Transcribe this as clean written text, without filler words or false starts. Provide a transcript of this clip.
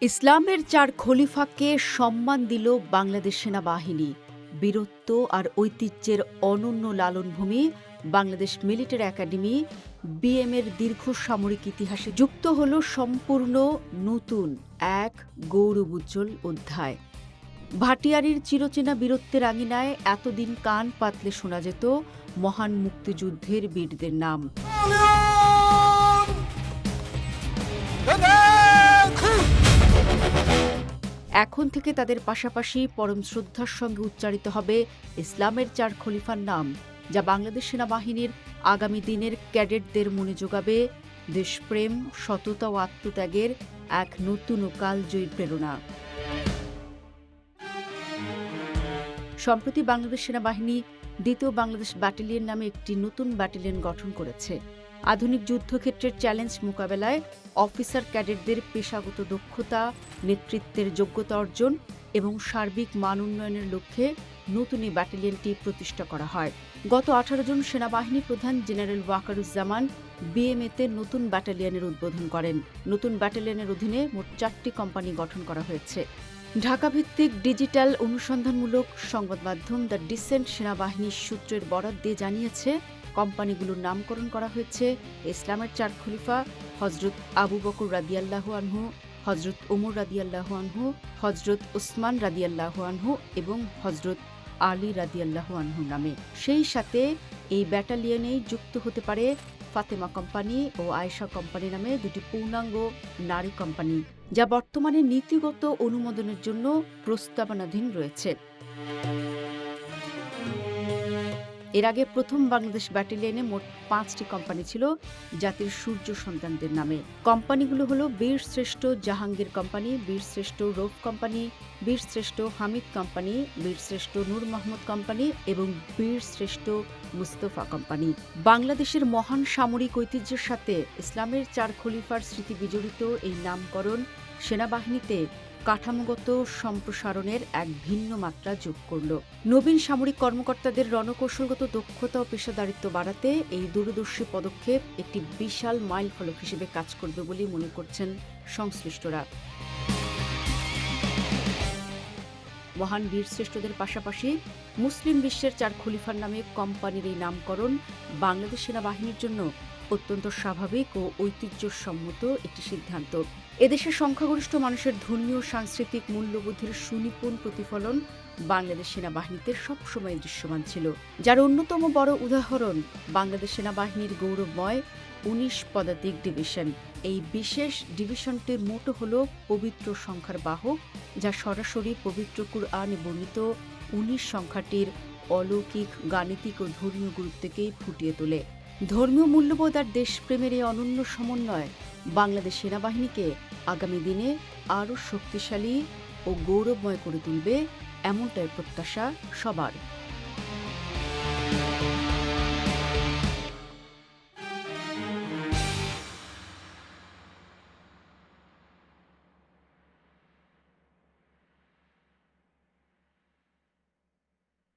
ইসলামের ৪ খলিফাকে সম্মান দিল বাংলাদেশ সেনাবাহিনী। বীরত্ব আর ঐতিহ্যের অনন্য লালনভূমি বাংলাদেশ মিলিটারি একাডেমি বিএম-এর দীর্ঘ সামরিক ইতিহাসে যুক্ত হল সম্পূর্ণ নতুন এক গৌরবোজ্জ্বল অধ্যায়। ভাটিয়ারীর চিরচেনা বীরত্বের আঙিনায় এতদিন কান পাতলে শোনা যেত মহান মুক্তিযুদ্ধের বীরদের নাম। এখন থেকে তাদের পাশাপাশি পরম শ্রদ্ধার সঙ্গে উচ্চারিত হবে ইসলামের ৪ খলিফার নাম, যা বাংলাদেশ সেনাবাহিনীর আগামী দিনের ক্যাডেটদের মনে যোগাবে দেশপ্রেম, সততা ও আত্মত্যাগের এক নতুন ও কালজয়ী প্রেরণা। সম্প্রতি বাংলাদেশ সেনাবাহিনী ২য় বাংলাদেশ ব্যাটালিয়ন নামে একটি নতুন ব্যাটালিয়ন গঠন করেছে। আধুনিক যুদ্ধক্ষেত্রের চ্যালেঞ্জ মোকাবেলায় অফিসার ক্যাডেটদের পেশাগত দক্ষতা, নেতৃত্বের যোগ্যতা অর্জন এবং সার্বিক মান উন্নয়নের লক্ষ্যে নতুন এই ব্যাটালিয়নটি প্রতিষ্ঠা করা হয়। গত ১৮ জন সেনাবাহিনী প্রধান জেনারেল ওয়াকারুজ্জামান বিএমএতে নতুন ব্যাটালিয়নের উদ্বোধন করেন। নতুন ব্যাটালিয়নের অধীনে মোট ৪টি কোম্পানি গঠন করা হয়েছে। ঢাকাভিত্তিক ডিজিটাল অনুসন্ধানমূলক সংবাদ মাধ্যম দ্য ডিসেন্ট সেনাবাহিনীর সূত্রের বরাত দিয়ে জানিয়েছে, কোম্পানিগুলোর নামকরণ করা হয়েছে ইসলামের ৪ খলিফা হযরত আবু বকর রাদিয়াল্লাহু আনহু, হযরত ওমর রাদিয়াল্লাহু আনহু, হযরত উসমান রাদিয়াল্লাহু আনহু এবং হযরত আলী রাদিয়াল্লাহু আনহু নামে। সেই সাথে এই ব্যাটালিয়নেই যুক্ত হতে পারে ফাতেমা কোম্পানি ও আয়েশা কোম্পানি নামে দুটি পূর্ণাঙ্গ নারী কোম্পানি, যা বর্তমানে নীতিগত অনুমোদনের জন্য প্রস্তাবনাধীন রয়েছে। এর আগে প্রথম বাংলাদেশ ব্যাটালিয়নে মোট ৫টি কোম্পানি ছিল জাতির সূর্য সন্তানদের নামে। কোম্পানিগুলো হলো বীরশ্রেষ্ঠ জাহাঙ্গীর কোম্পানি, বীরশ্রেষ্ঠ রৌফ কোম্পানি, বীরশ্রেষ্ঠ হামিদ কোম্পানি, বীরশ্রেষ্ঠ নূর মোহাম্মদ কোম্পানি এবং বীরশ্রেষ্ঠ মুস্তফা কোম্পানি। বাংলাদেশের মহান সামরিক ঐতিহ্যের সাথে ইসলামের ৪ খলিফার স্মৃতি বিজড়িত এই নামকরণ সেনাবাহিনীতে কাঠামোগত সম্প্রসারণের এক ভিন্ন মাত্রা যোগ করল। নবীন সামরিক কর্মকর্তাদের রণকৌশলগত দক্ষতা ও পেশাদারিত্ব বাড়াতে এই দূরদর্শী পদক্ষেপ একটি বিশাল মাইলফলক হিসেবে কাজ করবে বলে মনে করছেন সংশ্লিষ্টরা। মহান বীরশ্রেষ্ঠদের পাশাপাশি মুসলিম বিশ্বের ৪ খলিফার নামে কোম্পানির এই নামকরণ বাংলাদেশ সেনাবাহিনীর জন্য অত্যন্ত স্বাভাবিক ও ঐতিহ্যসম্মত একটি সিদ্ধান্ত। এদেশের সংখ্যাগরিষ্ঠ মানুষের ধর্মীয় সাংস্কৃতিক মূল্যবোধের সুনিপুণ প্রতিফলন বাংলাদেশ সেনাবাহিনীতে সবসময় দৃশ্যমান ছিল, যার অন্যতম বড় উদাহরণ বাংলাদেশ সেনাবাহিনীর গৌরবময় ১৯ পদাতিক ডিভিশন। এই বিশেষ ডিভিশনটির মোটো হল পবিত্র সংখ্যার বাহক, যা সরাসরি পবিত্র কুরআনে বর্ণিত ১৯ সংখ্যাটির অলৌকিক গাণিতিক ও ধর্মীয় গুরুত্বকেই ফুটিয়ে তোলে। ধর্মীয় মূল্যবোধ আর দেশপ্রেমের এই অনন্য সমন্বয় বাংলাদেশ সেনাবাহিনীকে আগামী দিনে আরও শক্তিশালী ও গৌরবময় করে তুলবে, এমনটাই প্রত্যাশা সবার।